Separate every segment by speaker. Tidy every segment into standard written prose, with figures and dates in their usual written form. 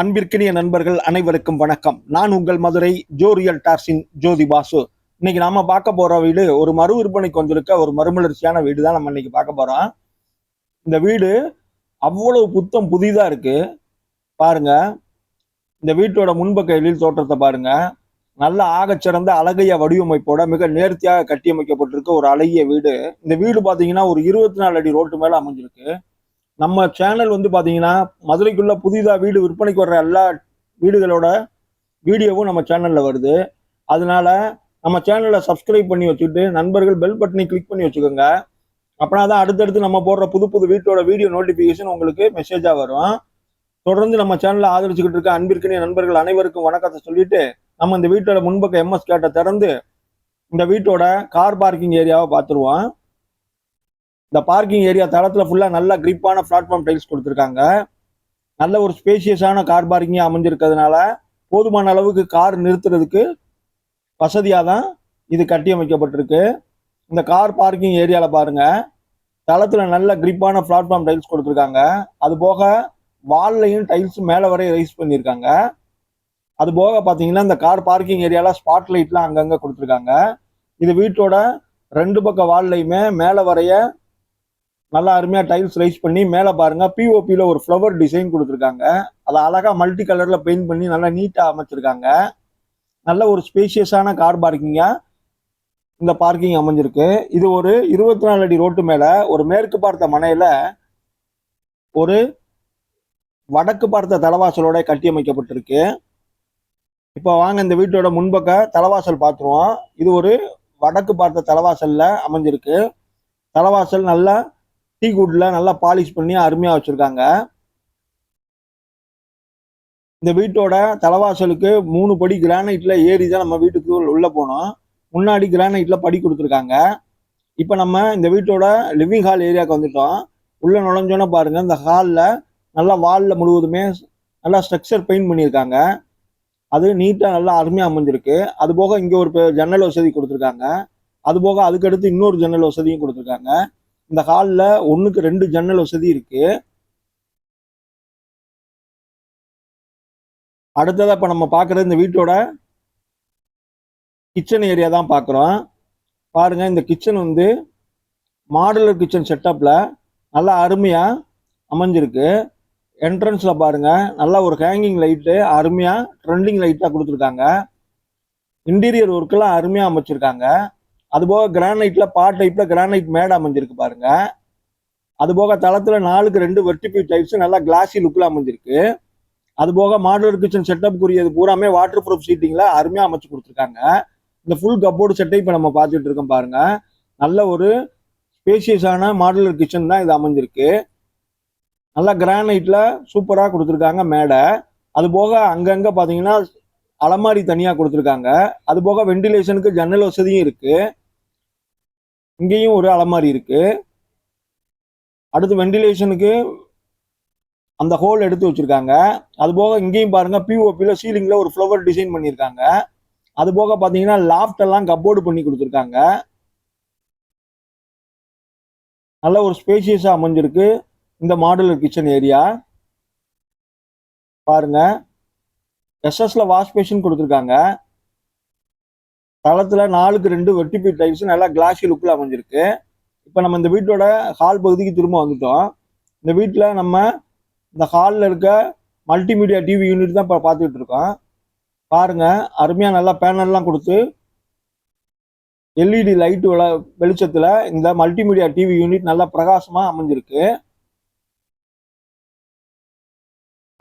Speaker 1: அன்பிற்கினிய நண்பர்கள் அனைவருக்கும் வணக்கம். நான் உங்கள் மதுரை ஜோ ரியல்டார்ஸின் ஜோதி பாசு. இன்னைக்கு நாம பார்க்க போற வீடு ஒரு மறு விற்பனைக்கு வந்திருக்க ஒரு மறுமலர்ச்சியான வீடு தான் நம்ம இன்னைக்கு பார்க்க போறோம். இந்த வீடு அவ்வளவு புத்தம் புதிதா இருக்கு. பாருங்க, இந்த வீட்டோட முன்பக்க எழில் தோற்றத்தை பாருங்க. நல்ல ஆகச்சிறந்த அழகிய வடிவமைப்போட மிக நேர்த்தியாக கட்டியமைக்கப்பட்டிருக்க ஒரு அழகிய வீடு. இந்த வீடு பாத்தீங்கன்னா ஒரு 24 அடி ரோட்டு மேல அமைஞ்சிருக்கு. நம்ம சேனல் பாத்தீங்கன்னா மதுரைக்குள்ள புதிதா வீடு விற்பனைக்கு வர்ற எல்லா வீடுகளோட வீடியோவும் நம்ம சேனல்ல வருது. அதனால நம்ம சேனலை சப்ஸ்கிரைப் பண்ணி வச்சுட்டு நண்பர்கள் பெல் பட்டனை கிளிக் பண்ணி வச்சுக்கோங்க. அப்படின்னா தான் அடுத்தடுத்து நம்ம போடுற புது புது வீட்டோட வீடியோ நோட்டிபிகேஷன் உங்களுக்கு மெசேஜா வரும். தொடர்ந்து நம்ம சேனலை ஆதரிச்சுக்கிட்டு இருக்க அன்பிற்கினிய நண்பர்கள் அனைவருக்கும் வணக்கத்தை சொல்லிட்டு நம்ம இந்த வீட்டோட முன்பக்க எம்எஸ் கேட்டை திறந்து இந்த வீட்டோட கார் பார்க்கிங் ஏரியாவை பார்த்துருவோம். இந்த பார்க்கிங் ஏரியா தளத்துல ஃபுல்லா நல்ல கிரிப்பான பிளாட்ஃபார்ம் டைல்ஸ் கொடுத்துருக்காங்க. நல்ல ஒரு ஸ்பேசியஸான கார் பார்க்கிங் அமைஞ்சிருக்கிறதுனால போதுமான அளவுக்கு கார் நிறுத்துறதுக்கு வசதியாக தான் இது கட்டி அமைக்கப்பட்டிருக்கு. இந்த கார் பார்க்கிங் ஏரியாவில் பாருங்க, தளத்துல நல்ல கிரிப்பான பிளாட்ஃபார்ம் டைல்ஸ் கொடுத்துருக்காங்க. அது போக வால்லையும் டைல்ஸ் மேலே வரை ரைஸ் பண்ணியிருக்காங்க. அது போக பார்த்தீங்கன்னா இந்த கார் பார்க்கிங் ஏரியால ஸ்பாட் லைட்லாம் அங்கங்கே கொடுத்துருக்காங்க. இது வீட்டோட ரெண்டு பக்க வால்லையுமே மேலே வரைய நல்லா அருமையா டைல்ஸ் ரைஸ் பண்ணி மேலே பாருங்க பிஓபியில ஒரு ஃப்ளவர் டிசைன் கொடுத்துருக்காங்க. அதை அழகா மல்டி கலர்ல பெயிண்ட் பண்ணி நல்லா நீட்டா அமைச்சிருக்காங்க. நல்ல ஒரு ஸ்பேசியஸான கார் பார்க்கிங்கா இந்த பார்க்கிங் அமைஞ்சிருக்கு. இது ஒரு 24 அடி ரோட்டு மேல ஒரு மேற்கு பார்த்த மனையில ஒரு வடக்கு பார்த்த தலைவாசலோட கட்டி அமைக்கப்பட்டிருக்கு. இப்போ வாங்க இந்த வீட்டோட முன்பக்க தலைவாசல் பார்த்துருவோம். இது ஒரு வடக்கு பார்த்த தலைவாசல்ல அமைஞ்சிருக்கு. தலைவாசல் நல்லா டீ குட்ல நல்லா பாலிஷ் பண்ணி அருமையா வச்சிருக்காங்க. இந்த வீட்டோட தலைவாசலுக்கு 3 படி கிரானைட்ல ஏறி தான் நம்ம வீட்டுக்கு உள்ள போனோம். முன்னாடி கிரானைட்ல படி கொடுத்துருக்காங்க. இப்போ நம்ம இந்த வீட்டோட லிவிங் ஹால் ஏரியாவுக்கு வந்துட்டோம். உள்ள நுழைஞ்சோன்னா பாருங்க, இந்த ஹாலில் நல்லா வாலில் முழுவதுமே நல்லா ஸ்ட்ரக்சர் பெயிண்ட் பண்ணியிருக்காங்க. அது நீட்டாக நல்லா அருமையாக அமைஞ்சிருக்கு. அது போக இங்கே ஒரு ஜன்னல் வசதி கொடுத்துருக்காங்க. அது போக அதுக்கடுத்து இன்னொரு ஜன்னல் வசதியும் கொடுத்துருக்காங்க. இந்த ஹாலில் 1க்கு 2 ஜன்னல் வசதி இருக்கு. அடுத்ததா இப்ப நம்ம பாக்குறது இந்த வீட்டோட கிச்சன் ஏரியா தான் பாக்குறோம். பாருங்க, இந்த கிச்சன் மாடுலர் கிச்சன் செட்டப்ல நல்லா அருமையா அமைஞ்சிருக்கு. என்ட்ரன்ஸ்ல பாருங்க, நல்லா ஒரு ஹேங்கிங் லைட்டு அருமையா ட்ரெண்டிங் லைட்டா கொடுத்துருக்காங்க. இன்டீரியர் ஒர்க் எல்லாம் அருமையா அமைச்சிருக்காங்க. அது போக கிரானைட்ல டைப்ல கிரானைட் மேட் அமைஞ்சிருக்கு பாருங்க. அது போக தளத்துல 4க்கு 2 வெர்டிபி டைப்ஸ் நல்லா கிளாசி லுக்ல அமைஞ்சிருக்கு. அது போக மாடுலர் கிச்சன் செட்டப் குறியது பூராமே வாட்டர் ப்ரூஃப் சீட்டிங்ல அருமையா அமைச்சு கொடுத்துருக்காங்க. இந்த ஃபுல் கப்போர்டு செட்டை இப்ப நம்ம பார்த்துட்டு இருக்கோம் பாருங்க. நல்ல ஒரு ஸ்பேசியஸான மாடுலர் கிச்சன் தான் இது அமைஞ்சிருக்கு. நல்லா கிரானைட்ல சூப்பரா கொடுத்துருக்காங்க மேடை. அது போக அங்கங்க பாத்தீங்கன்னா அலமாரி தனியா கொடுத்துருக்காங்க. அது போக வெண்டிலேஷனுக்கு ஜன்னல் வசதியும் இருக்கு. இங்கேயும் ஒரு அலமாரி இருக்கு. அடுத்து வெண்டிலேஷனுக்கு அந்த ஹோல் எடுத்து வச்சிருக்காங்க. அது போக இங்கேயும் பாருங்க பிஓபியில சீலிங்ல ஒரு ஃப்ளவர் டிசைன் பண்ணியிருக்காங்க. அது போக பாத்தீங்கன்னா லாஃப்ட் எல்லாம் கப்போர்டு பண்ணி கொடுத்துருக்காங்க. நல்ல ஒரு ஸ்பேசியஸா அமைஞ்சிருக்கு இந்த மாடுலர் கிச்சன் ஏரியா. பாருங்க, எஸ்எஸ்ல வாஷ் பேஷன் கொடுத்துருக்காங்க. தளத்துல 4க்கு 2 வெர்டிபி டைல்ஸ் நல்லா கிளாசி லுக்ல அமைஞ்சிருக்கு. இப்ப நம்ம இந்த வீட்டோட ஹால் பகுதிக்கு திரும்ப வந்துட்டோம். இந்த வீட்டுல நம்ம இந்த ஹாலில் இருக்க மல்டிமீடியா டிவி யூனிட் தான் இப்போ பார்த்துட்டு இருக்கோம். பாருங்க, அருமையா நல்லா பேனல்லாம் கொடுத்து எல்இடி லைட் வெளிச்சத்துல இந்த மல்டிமீடியா டிவி யூனிட் நல்லா பிரகாசமா அமைஞ்சிருக்கு.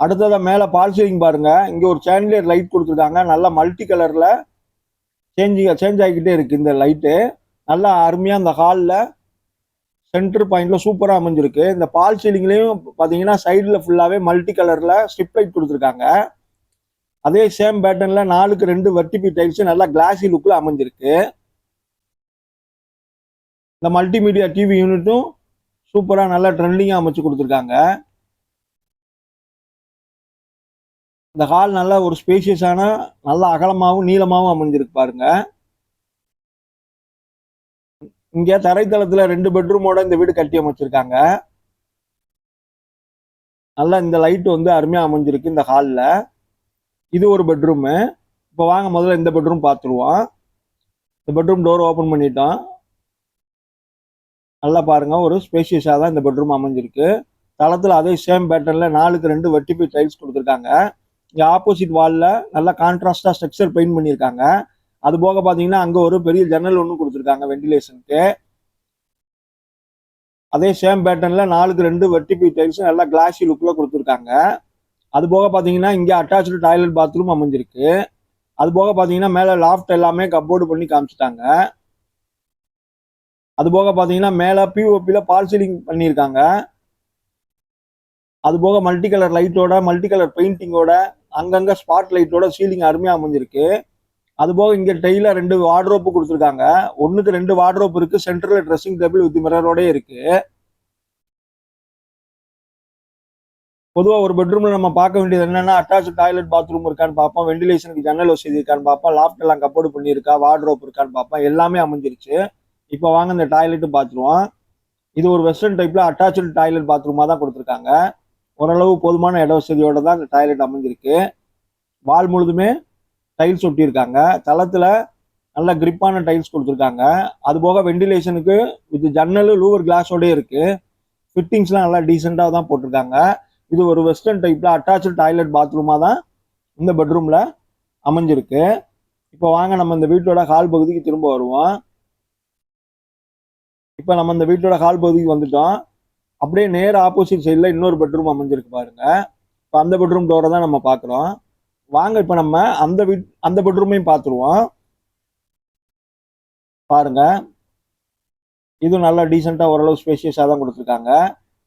Speaker 1: அடுத்ததா மேல பால் சீலிங் பாருங்க, இங்க ஒரு சாண்டிலியர் லைட் கொடுத்துருக்காங்க. நல்லா மல்டி கலர்ல சேஞ்ச் ஆகிக்கிட்டே இருக்கு இந்த லைட்டு. நல்லா அருமையா இந்த ஹாலில் சென்டர் பாயிண்ட்ல சூப்பரா அமைஞ்சிருக்கு. இந்த பால் சீலிங்லயும் பாத்தீங்கன்னா சைடுல ஃபுல்லாவே மல்டி கலர்ல ஸ்ட்ரிப் லைட் கொடுத்துருக்காங்க. அதே சேம் பேட்டர்ன்ல 4க்கு 2 வெர்டிபி டைல்ஸ் நல்லா கிளாசி லுக்ல அமைஞ்சிருக்கு. இந்த மல்டிமீடியா டிவி யூனிட்டும் சூப்பரா நல்லா ட்ரெண்டிங்கா அமைச்சு கொடுத்துருக்காங்க. இந்த ஹால் நல்லா ஒரு ஸ்பேசியஸான நல்லா அகலமாகவும் நீளமாகவும் அமைஞ்சிருக்கு பாருங்க. இங்க தரைத்தளத்துல 2 பெட்ரூமோட இந்த வீடு கட்டி அமைச்சிருக்காங்க. நல்லா இந்த லைட் வந்து அருமையா அமைஞ்சிருக்கு இந்த ஹாலில். இது ஒரு பெட்ரூமு. இப்போ வாங்க முதல்ல இந்த பெட்ரூம் பார்த்துருவோம். இந்த பெட்ரூம் டோர் ஓப்பன் பண்ணிட்டோம். நல்லா பாருங்க, ஒரு ஸ்பேஷியஸாக தான் இந்த பெட்ரூம் அமைஞ்சிருக்கு. தளத்தில் அதே சேம் பேட்டர்ல 4க்கு 2 வெட்டிபி டைல்ஸ் கொடுத்துருக்காங்க. இங்கே ஆப்போசிட் வாலில் நல்லா கான்ட்ராஸ்டா ஸ்ட்ரக்சர் பெயிண்ட் பண்ணியிருக்காங்க. அது போக பார்த்தீங்கன்னா அங்கே ஒரு பெரிய ஜன்னல் ஒன்று கொடுத்துருக்காங்க வெண்டிலேஷனுக்கு. அதே சேம் பேட்டர்ல 4க்கு 2 வெட்டிபி டைல்ஸ் நல்லா கிளாசி லுக்ல கொடுத்துருக்காங்க. அது போக பார்த்தீங்கன்னா இங்கே அட்டாச்சு டாய்லெட் பாத்ரூம் அமைஞ்சிருக்கு. அது போக பார்த்தீங்கன்னா மேலே லாஃப்ட் எல்லாமே கப்போர்டு பண்ணி காமிச்சிட்டாங்க. அது போக பார்த்தீங்கன்னா மேலே பிஓபியில் பால் சீலிங் பண்ணியிருக்காங்க. அது போக மல்டி கலர் லைட்டோட மல்டி கலர் பெயிண்டிங்கோட அங்கங்கே ஸ்பாட் லைட்டோட சீலிங் அருமையாக அமைஞ்சிருக்கு. அது போக இங்கே டெய்ல 2 வார்ட்ரோப்பு கொடுத்துருக்காங்க. 1க்கு 2 வார்ட்ரோப் இருக்கு. சென்ட்ரல் ட்ரெஸ்ஸிங் டேபிள் வித் மிரரோட இருக்கு. பொதுவாக ஒரு பெட்ரூம்ல நம்ம பார்க்க வேண்டியது என்னன்னா அட்டாச் டாய்லெட் பாத்ரூம் இருக்கான்னு பார்ப்போம், வெண்டிலேஷனுக்கு ஜன்னல் வசதி இருக்கான்னு பார்ப்போம், லாஃப்ட் எல்லாம் கப்போர்டு பண்ணியிருக்கா, வார்ட்ரோப் இருக்கான்னு பார்ப்போம். எல்லாமே அமைஞ்சிருச்சு. இப்போ வாங்க இந்த டாய்லெட்டும் பார்த்துருவோம். இது ஒரு வெஸ்டர்ன் டைப்ல அட்டாச்சு டாய்லெட் பாத்ரூமாக தான் கொடுத்துருக்காங்க. ஓரளவு போதுமான இட வசதியோட தான் இந்த டாய்லெட் அமைஞ்சிருக்கு. வால் முழுதுமே டைல்ஸ் ஒட்டியிருக்காங்க. தளத்தில் நல்ல கிரிப்பான டைல்ஸ் கொடுத்துருக்காங்க. அது போக வெண்டிலேஷனுக்கு வித் ஜன்னல் லூவர் கிளாஸோட இருக்கு. ஃபிட்டிங்ஸ்லாம் நல்லா டீசெண்டாக தான் போட்டிருக்காங்க. இது ஒரு வெஸ்டர்ன் டைப்ல அட்டாச்சு டாய்லெட் பாத்ரூமாக தான் இந்த பெட்ரூம்ல அமைஞ்சிருக்கு. இப்போ வாங்க நம்ம இந்த வீட்டோட ஹால் பகுதிக்கு திரும்ப வருவோம். இப்போ நம்ம இந்த வீட்டோட ஹால் பகுதிக்கு வந்துட்டோம். அப்படியே நேர ஆப்போசிட் சைடில் இன்னொரு பெட்ரூம் அமைஞ்சிருக்கு பாருங்க. இப்போ அந்த பெட்ரூம் டோரை தான் நம்ம பார்க்குறோம். வாங்க இப்போ நம்ம அந்த பெட்ரூமையும் பார்த்துருவோம். பாருங்க, இது நல்லா டீசெண்டாக ஓரளவு ஸ்பேஷியஸாக தான் கொடுத்துருக்காங்க.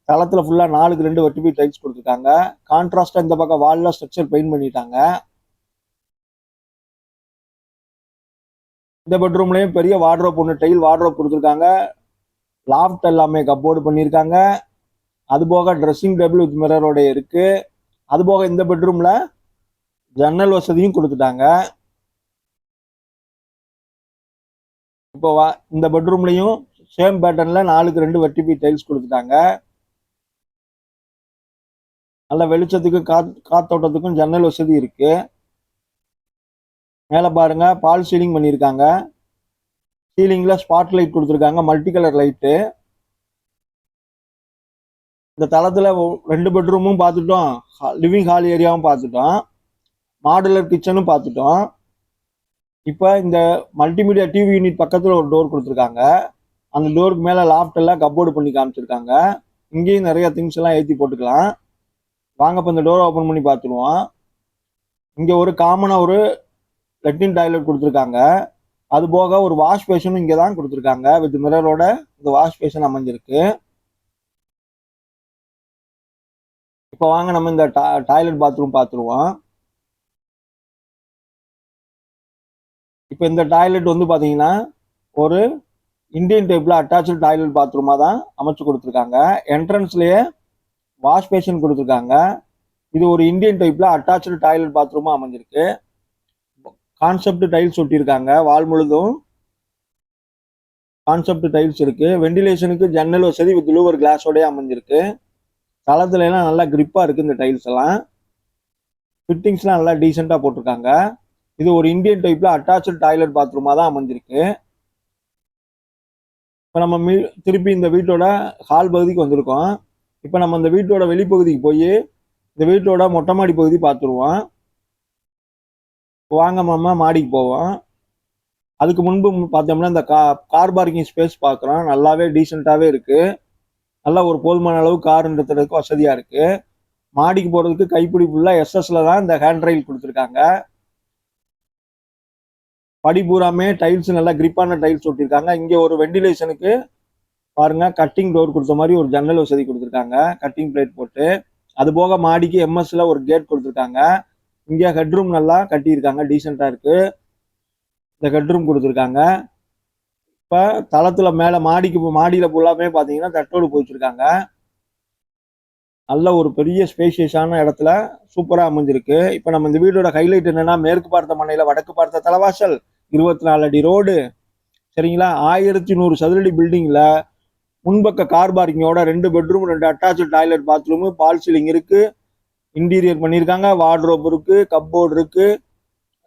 Speaker 1: தளத்தில் ஃபுல்லாக 4க்கு 2 வெட்டிபி டைல்ஸ் கொடுத்துருக்காங்க. கான்ட்ராஸ்டாக இந்த பக்கம் வாலில் ஸ்ட்ரக்சர் பெயிண்ட் பண்ணிட்டாங்க. இந்த பெட்ரூம்லேயும் பெரிய வார்ட்ரோப் ஒன்று டைல் வார்ட்ரோப் கொடுத்துருக்காங்க. லாஃப்ட் எல்லாமே கப்போர்டு பண்ணியிருக்காங்க. அது போக ட்ரெஸ்ஸிங் டேபிள் வித் மிரரோட இருக்கு. அது போக இந்த பெட்ரூம்ல ஜன்னல் வசதியும் கொடுத்துட்டாங்க. இப்போ இந்த பெட்ரூம்லையும் சேம் பேட்டர்ன்ல 4க்கு 2 வெட்டிபி டைல்ஸ் கொடுத்துட்டாங்க. நல்ல வெளிச்சத்துக்கும் காத்தோட்டத்துக்கும் ஜன்னல் வசதி இருக்கு. மேலே பாருங்க, பால் சீலிங் பண்ணியிருக்காங்க. சீலிங்ல ஸ்பாட் லைட் கொடுத்துருக்காங்க, மல்டி கலர் லைட்டு. இந்த தளத்துல 2 பெட்ரூமும் பார்த்துட்டோம், லிவிங் ஹால் ஏரியாவும் பார்த்துட்டோம், மாடுலர் கிச்சனும் பார்த்துட்டோம். இப்போ இந்த மல்டிமீடியா டிவி யூனிட் பக்கத்தில் ஒரு டோர் கொடுத்துருக்காங்க. அந்த டோருக்கு மேலே லாஃப்ட் எல்லாம் கப்போர்டு பண்ணி காமிச்சிருக்காங்க. இங்கேயும் நிறைய திங்ஸ் எல்லாம் ஏற்றி போட்டுக்கலாம். வாங்க இப்போ இந்த டோர் ஓப்பன் பண்ணி பார்த்துருவோம். இங்கே ஒரு காமனாக ஒரு லெட்டின் டாய்லெட் கொடுத்துருக்காங்க. அது போக ஒரு வாஷ் பேஷனும் இங்கே தான் கொடுத்துருக்காங்க. வித் மிரரோட இந்த வாஷ் பேஷன் அமைஞ்சிருக்கு. இப்போ வாங்க நம்ம இந்த டாய்லெட் பாத்ரூம் பார்த்துருவோம். இப்போ இந்த டாய்லெட் வந்து பார்த்தீங்கன்னா ஒரு இந்தியன் டைப்ல அட்டாச்சு டாய்லெட் பாத்ரூமாக தான் அமைச்சு கொடுத்துருக்காங்க. என்ட்ரன்ஸ்லேயே வாஷ் பேஷன் கொடுத்துருக்காங்க. இது ஒரு இந்தியன் டைப்ல அட்டாச்சு டாய்லெட் பாத்ரூமாக அமைஞ்சிருக்கு. Concept tiles ஒட்டியிருக்காங்க. வால் முழுதும் கான்செப்ட் டைல்ஸ் இருக்கு. வெண்டிலேஷனுக்கு ஜன்னல் வசதி வித் லூவர் கிளாஸோடய அமைஞ்சிருக்கு. தளத்துல எல்லாம் நல்லா கிரிப்பா இருக்கு இந்த டைல்ஸ் எல்லாம். ஃபிட்டிங்ஸ்லாம் நல்லா டீசெண்டா போட்டிருக்காங்க. இது ஒரு இந்தியன் டைப்ல அட்டாச்சு டாய்லெட் பாத்ரூமா தான் அமைஞ்சிருக்கு. இப்போ நம்ம திருப்பி இந்த வீட்டோட ஹால் பகுதிக்கு வந்திருக்கோம். இப்போ நம்ம இந்த வீட்டோட வெளிப்பகுதிக்கு போய் இந்த வீட்டோட மொட்டை மாடி பகுதி பார்த்துருவோம். வாங்க மாமா மாடிக்கு போவோம். அதுக்கு முன்பு பார்த்தோம்னா இந்த கார் பார்க்கிங் ஸ்பேஸ் பார்க்குறோம். நல்லாவே டீசெண்டாகவே இருக்கு. நல்லா ஒரு போதுமான அளவு கார் நிறுத்துறதுக்கு வசதியாக இருக்கு. மாடிக்கு போகிறதுக்கு கைப்பிடி ஃபுல்லாக எஸ்எஸ்ல தான் இந்த ஹேண்ட் ரயில் கொடுத்துருக்காங்க. படி பூராமே டைல்ஸ் நல்லா கிரிப்பான டைல்ஸ் ஒட்டியிருக்காங்க. இங்கே ஒரு வெண்டிலேஷனுக்கு பாருங்க கட்டிங் டோர் கொடுத்த மாதிரி ஒரு ஜன்னல் வசதி கொடுத்துருக்காங்க, கட்டிங் பிளேட் போட்டு. அது போக மாடிக்கு எம்எஸ்ல ஒரு கேட் கொடுத்துருக்காங்க. இங்கே ஹெட்ரூம் நல்லா கட்டியிருக்காங்க, டீசெண்டாக இருக்கு. இந்த ஹெட்ரூம் கொடுத்துருக்காங்க. இப்போ தளத்தில் மேலே மாடியில் ஃபுல்லாமே பார்த்தீங்கன்னா தட்டோடு போயிச்சிருக்காங்க. நல்ல ஒரு பெரிய ஸ்பேஷியஸான இடத்துல சூப்பராக அமைஞ்சிருக்கு. இப்போ நம்ம இந்த வீடோட ஹைலைட் என்னன்னா, மேற்கு பார்த்த மனையில் வடக்கு பார்த்த தலைவாசல், 24 அடி ரோடு, சரிங்களா. 1100 சதுரடி பில்டிங்கில் முன்பக்க கார் பார்க்கிங்கோட 2 bedroom 2 attach toilet bathroom, false ceiling இருக்கு, இன்டீரியர் பண்ணியிருக்காங்க, வார்ட்ரோப் இருக்கு, கப்போர்டு இருக்கு,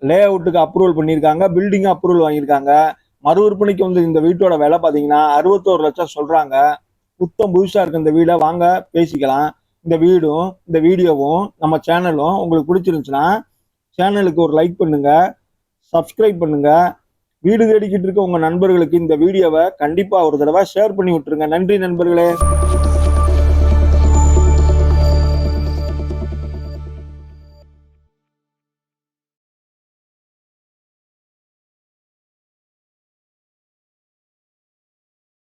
Speaker 1: லே அவுட்டுக்கு அப்ரூவல் பண்ணியிருக்காங்க, பில்டிங் அப்ரூவல் வாங்கியிருக்காங்க. மறு விற்பனைக்கு வந்து இந்த வீட்டோட விலை பார்த்தீங்கன்னா 61 லட்சம் சொல்றாங்க. புத்தம் புதுசா இருக்க இந்த வீடை வாங்க பேசிக்கலாம். இந்த வீடும் இந்த வீடியோவும் நம்ம சேனலும் உங்களுக்கு பிடிச்சிருந்துச்சுன்னா சேனலுக்கு ஒரு லைக் பண்ணுங்க, சப்ஸ்கிரைப் பண்ணுங்க. வீடு தேடிக்கிட்டு இருக்க உங்க நண்பர்களுக்கு இந்த வீடியோவை கண்டிப்பா ஒரு தடவை ஷேர் பண்ணி விட்டுருங்க. நன்றி நண்பர்களே.